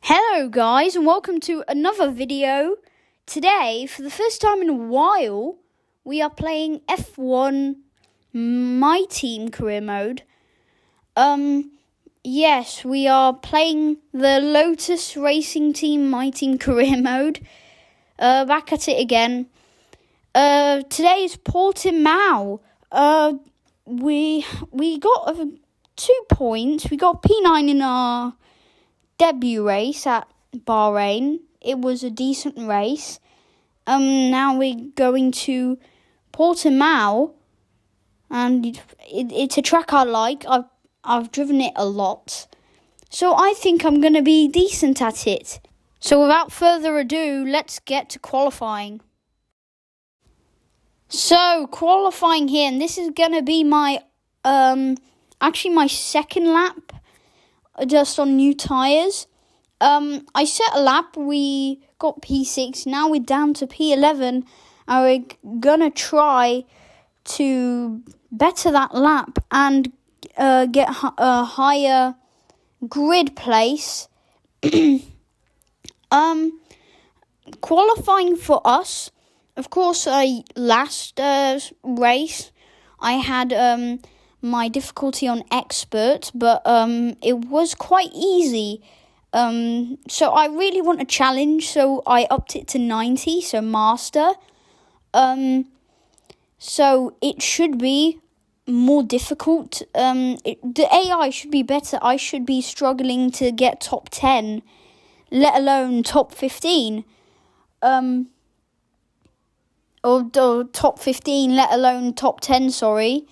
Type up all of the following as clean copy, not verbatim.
Hello guys and welcome to another video. Today, for the first time in a while, we are playing F1 My Team career mode. Yes, we are playing the Lotus racing team My Team career mode. Back at it again. Today is Portimao. We got 2 points. We got P9 in our debut race at Bahrain. It was a decent race. Now we're going to Portimao, and it's a track I like. I've driven it a lot, so I think I'm going to be decent at it. So without further ado, let's get to qualifying. So qualifying here, and this is going to be my actually my second lap, just on new tyres. I set a lap, we got P6, now we're down to P11, and we're gonna try to better that lap and get a higher grid place. Qualifying for us, of course, last race, I had my difficulty on expert, but it was quite easy. So I really want a challenge, so I upped it to 90, so master. So it should be more difficult. The AI should be better. I should be struggling to get top 10, let alone top 15. Or top 15, let alone top 10, sorry.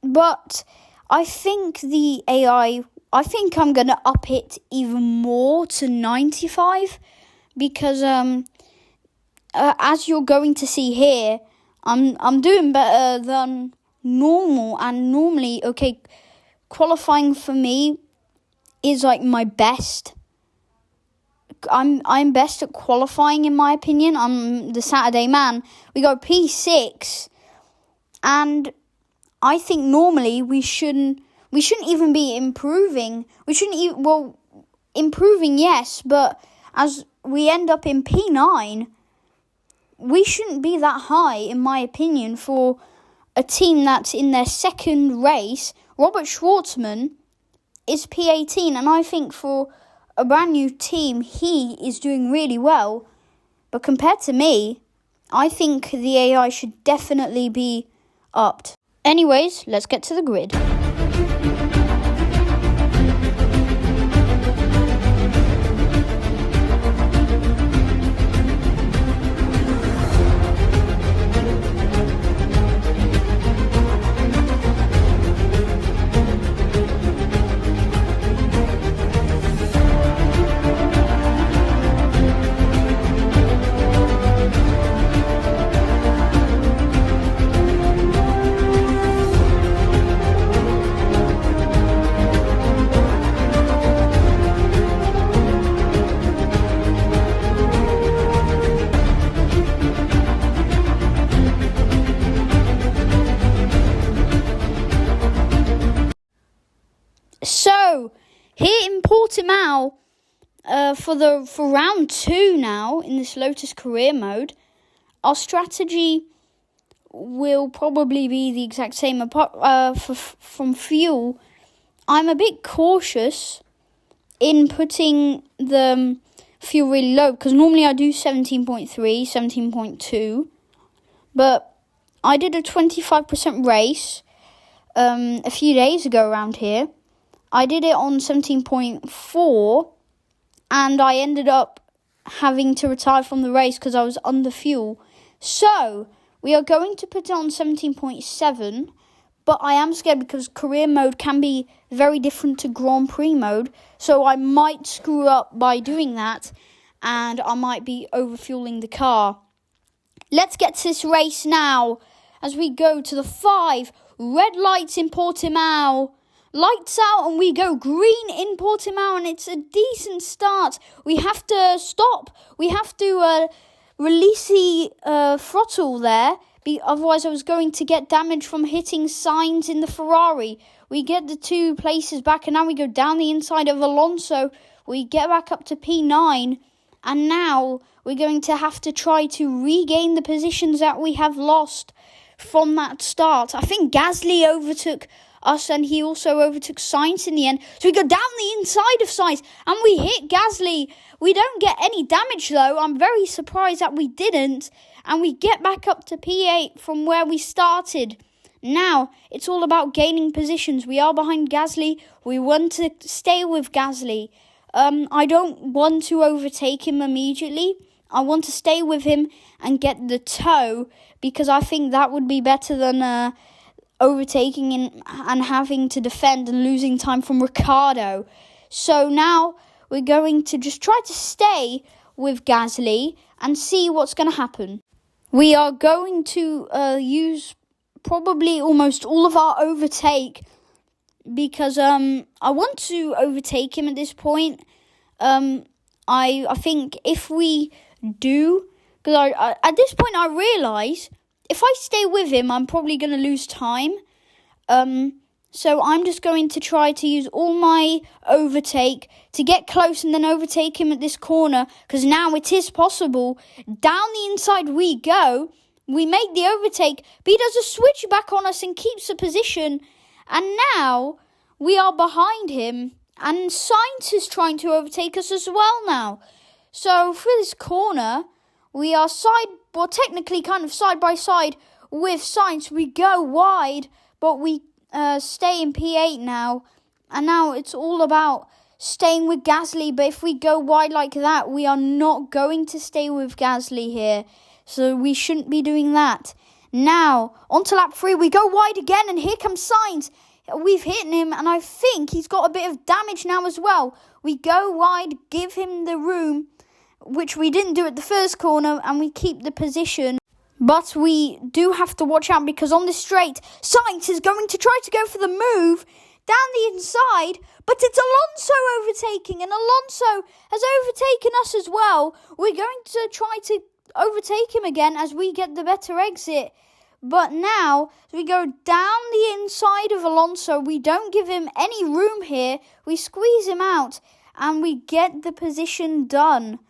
But I think the AI, I think I'm going to up it even more to 95 because as you're going to see here, I'm doing better than normal, and normally, okay, qualifying for me is like my best. I'm best at qualifying, in my opinion. I'm the Saturday man. We go P6, and I think normally we shouldn't even be improving. We shouldn't improving, yes, but as we end up in P9, we shouldn't be that high, in my opinion, for a team that's in their second race. Robert Schwartzman is P18, and I think for a brand new team, he is doing really well. But compared to me, I think the AI should definitely be upped. Anyways, let's get to the grid. So, here in Portimao, for round 2 now, in this Lotus career mode, our strategy will probably be the exact same. Apart from fuel, I'm a bit cautious in putting the fuel really low, because normally I do 17.3, 17.2, but I did a 25% race a few days ago around here. I did it on 17.4, and I ended up having to retire from the race because I was under fuel. So, we are going to put it on 17.7, but I am scared because career mode can be very different to Grand Prix mode, so I might screw up by doing that, and I might be overfueling the car. Let's get to this race now, as we go to the 5 red lights in Portimao. Lights out, and we go green in Portimao, and it's a decent start. We have to stop. We have to release the throttle there, otherwise I was going to get damage from hitting signs in the Ferrari. We get the 2 places back, and now we go down the inside of Alonso. We get back up to P9, and now we're going to have to try to regain the positions that we have lost from that start. I think Gasly overtook us, and he also overtook Sainz in the end. So we go down the inside of Sainz, and we hit Gasly. We don't get any damage, though. I'm very surprised that we didn't. And we get back up to P8 from where we started. Now, it's all about gaining positions. We are behind Gasly. We want to stay with Gasly. I don't want to overtake him immediately. I want to stay with him and get the toe, because I think that would be better than overtaking and having to defend and losing time from Ricciardo. So now we're going to just try to stay with Gasly and see what's going to happen. We are going to use probably almost all of our overtake, because I want to overtake him at this point. I think if we do, because at this point I realise if I stay with him, I'm probably going to lose time. So I'm just going to try to use all my overtake to get close and then overtake him at this corner, because now it is possible. Down the inside we go. We make the overtake, but he does a switch back on us and keeps the position. And now we are behind him, and Sainz is trying to overtake us as well now. So through this corner, we are technically kind of side by side with Sainz. We go wide, but we stay in P8 now. And now it's all about staying with Gasly. But if we go wide like that, we are not going to stay with Gasly here. So we shouldn't be doing that. Now, on to lap 3, we go wide again, and here comes Sainz. We've hit him, and I think he's got a bit of damage now as well. We go wide, give him the room, which we didn't do at the first corner, and we keep the position. But we do have to watch out, because on this straight, Sainz is going to try to go for the move down the inside, but it's Alonso overtaking, and Alonso has overtaken us as well. We're going to try to overtake him again as we get the better exit. But now, as we go down the inside of Alonso, we don't give him any room here. We squeeze him out, and we get the position done.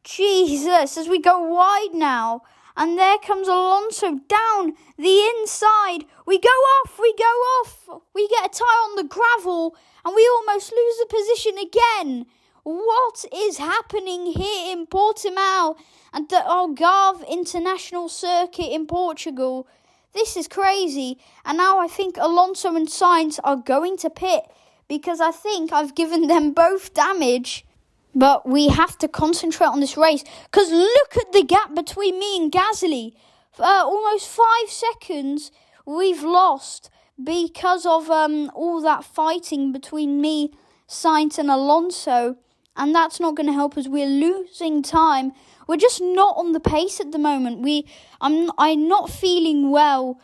Jesus, as we go wide now, and there comes Alonso down the inside. We go off, we get a tie on the gravel, and we almost lose the position again. What is happening here in Portimao and the Algarve International Circuit in Portugal? This is crazy. And now I think Alonso and Sainz are going to pit, because I think I've given them both damage. But we have to concentrate on this race, because look at the gap between me and Gasly. Almost 5 seconds we've lost because of all that fighting between me, Sainz and Alonso. And that's not going to help us. We're losing time. We're just not on the pace at the moment. I'm not feeling well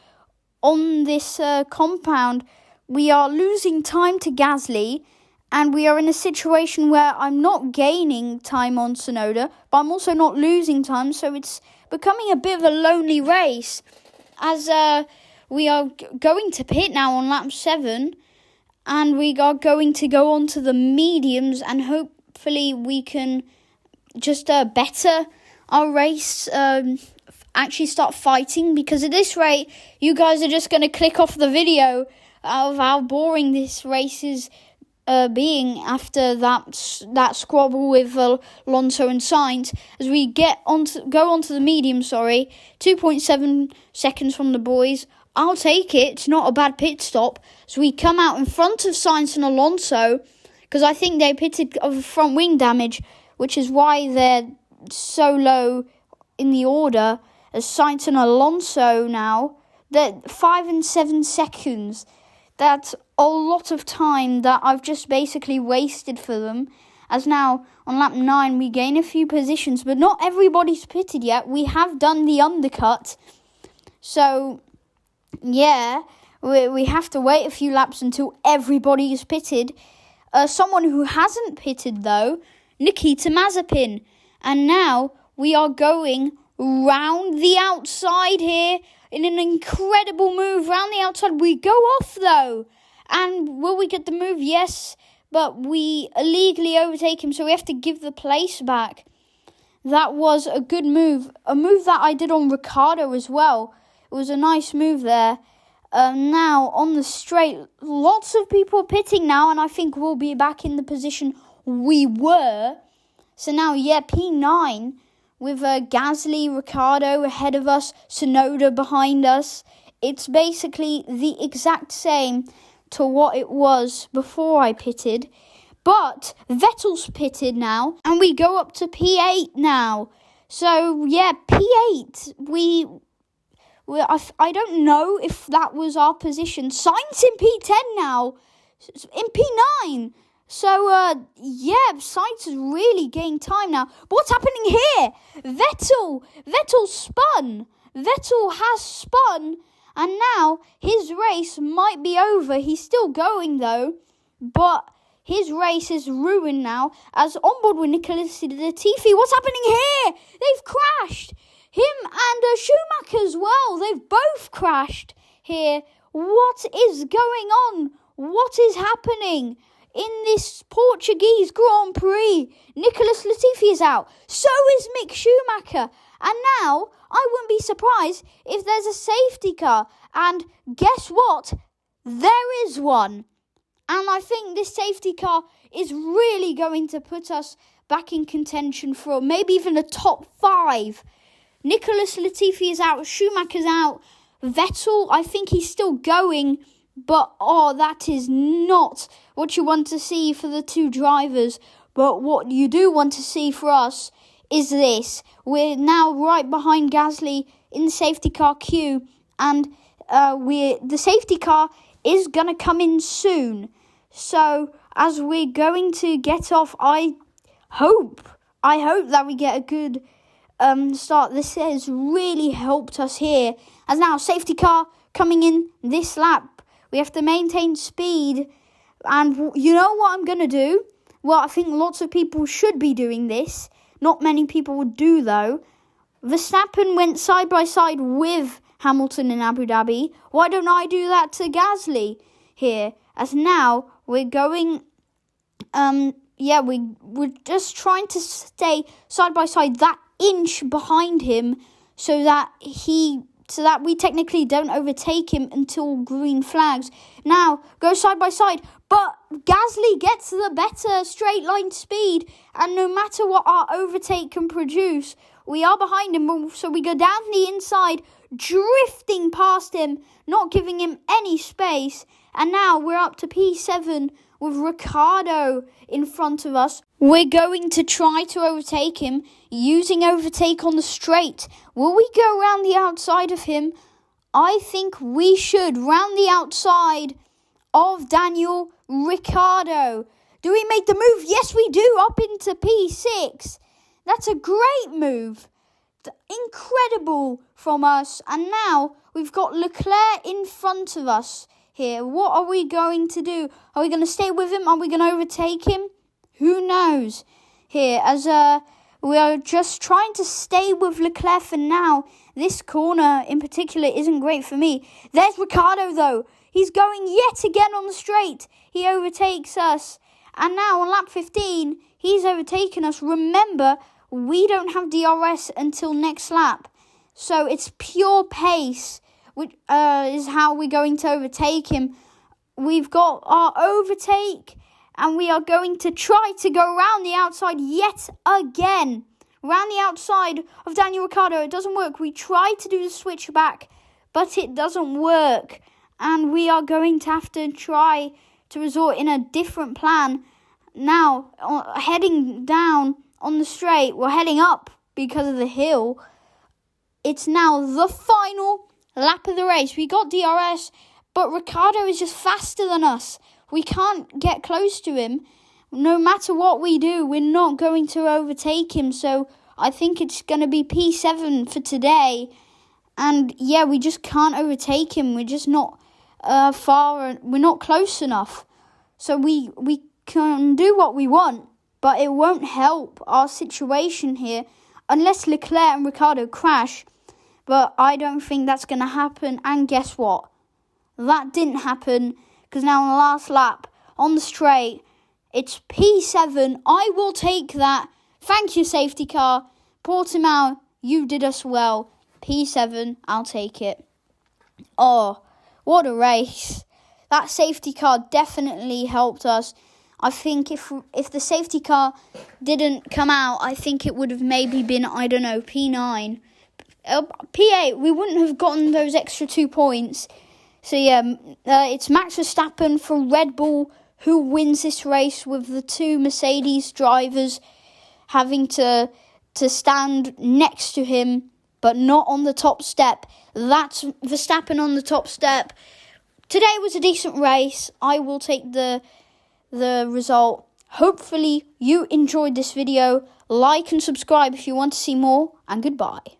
on this compound. We are losing time to Gasly, and we are in a situation where I'm not gaining time on Tsunoda, but I'm also not losing time. So it's becoming a bit of a lonely race, as we are going to pit now on lap 7, and we are going to go on to the mediums, and hopefully we can just better our race, actually start fighting, because at this rate, you guys are just going to click off the video of how boring this race is being after that squabble with Alonso and Sainz. As we go onto the medium, 2.7 seconds from the boys. I'll take it. It's not a bad pit stop. So we come out in front of Sainz and Alonso, because I think they pitted of front wing damage, which is why they're so low in the order. As Sainz and Alonso now, they're 5 and 7 seconds. That's a lot of time that I've just basically wasted for them. As now, on lap 9, we gain a few positions, but not everybody's pitted yet. We have done the undercut. So, yeah, we have to wait a few laps until everybody is pitted. Someone who hasn't pitted, though, Nikita Mazepin. And now we are going round the outside here in an incredible move round the outside. We go off, though, And will we get the move? Yes, but we illegally overtake him, so we have to give the place back. That was a good move. A move that I did on Ricciardo as well. It was a nice move there. Now, on the straight, lots of people are pitting now, and I think we'll be back in the position we were. So now, P9 with Gasly, Ricciardo ahead of us, Tsunoda behind us. It's basically the exact same to what it was before I pitted. But Vettel's pitted now, and we go up to P8 now. So, P8, I don't know if that was our position. Sainz in P10 now, in P9. So, Sainz is really gaining time now. But what's happening here? Vettel spun. Vettel has spun, and now his race might be over. He's still going, though, but his race is ruined now, as onboard with Nicholas Latifi. What's happening here? They've crashed. Him and Schumacher as well. They've both crashed here. What is going on? What is happening in this Portuguese Grand Prix? Nicholas Latifi is out. So is Mick Schumacher. And now, I wouldn't be surprised if there's a safety car. And guess what? There is one. And I think this safety car is really going to put us back in contention for maybe even the top 5. Nicholas Latifi is out. Schumacher's out. Vettel, I think he's still going. But, that is not what you want to see for the two drivers. But what you do want to see for us is this. We're now right behind Gasly in the safety car queue. And the safety car is going to come in soon. So, as we're going to get off, I hope that we get a good start. This has really helped us here. As now, safety car coming in this lap. We have to maintain speed. And you know what I'm going to do? Well, I think lots of people should be doing this. Not many people would do, though. Verstappen went side by side with Hamilton in Abu Dhabi. Why don't I do that to Gasly here? As now, we're going, we're just trying to stay side by side that inch behind him so that we technically don't overtake him until green flags. Now, go side by side, but Gasly gets the better straight line speed, and no matter what our overtake can produce, we are behind him, so we go down the inside, drifting past him, not giving him any space. And now we're up to P7 with Ricciardo in front of us. We're going to try to overtake him using overtake on the straight. Will we go around the outside of him? I think we should. Round the outside of Daniel Ricciardo. Do we make the move? Yes, we do. Up into P6. That's a great move. Incredible from us. And now we've got Leclerc in front of us here. What are we going to do? Are we going to stay with him? Are we going to overtake him? Who knows? Here, as we are just trying to stay with Leclerc for now. This corner in particular isn't great for me. There's Ricciardo, though. He's going yet again on the straight. He overtakes us. And now on lap 15, he's overtaken us. Remember, we don't have DRS until next lap. So it's pure pace, which is how we're going to overtake him. We've got our overtake, and we are going to try to go around the outside yet again. Around the outside of Daniel Ricciardo. It doesn't work. We try to do the switchback, but it doesn't work. And we are going to have to try to resort in a different plan. Now, heading down on the straight, we're heading up because of the hill. It's now the final lap of the race. We got DRS, but Ricciardo is just faster than us. We can't get close to him. No matter what we do, we're not going to overtake him. So I think it's going to be P7 for today. And yeah, we just can't overtake him. We're just not we're not close enough. So we can do what we want, but it won't help our situation here unless Leclerc and Ricciardo crash. But I don't think that's going to happen. And guess what? That didn't happen because now on the last lap, on the straight, it's P7. I will take that. Thank you, safety car. Portimao, you did us well. P7, I'll take it. Oh, what a race. That safety car definitely helped us. I think if the safety car didn't come out, I think it would have maybe been, I don't know, P9. P8, we wouldn't have gotten those extra 2 points. So yeah, it's Max Verstappen for Red Bull who wins this race, with the 2 Mercedes drivers having to stand next to him, but not on the top step. That's Verstappen on the top step. Today was a decent race. I will take the result. Hopefully you enjoyed this video. Like and subscribe if you want to see more, and goodbye.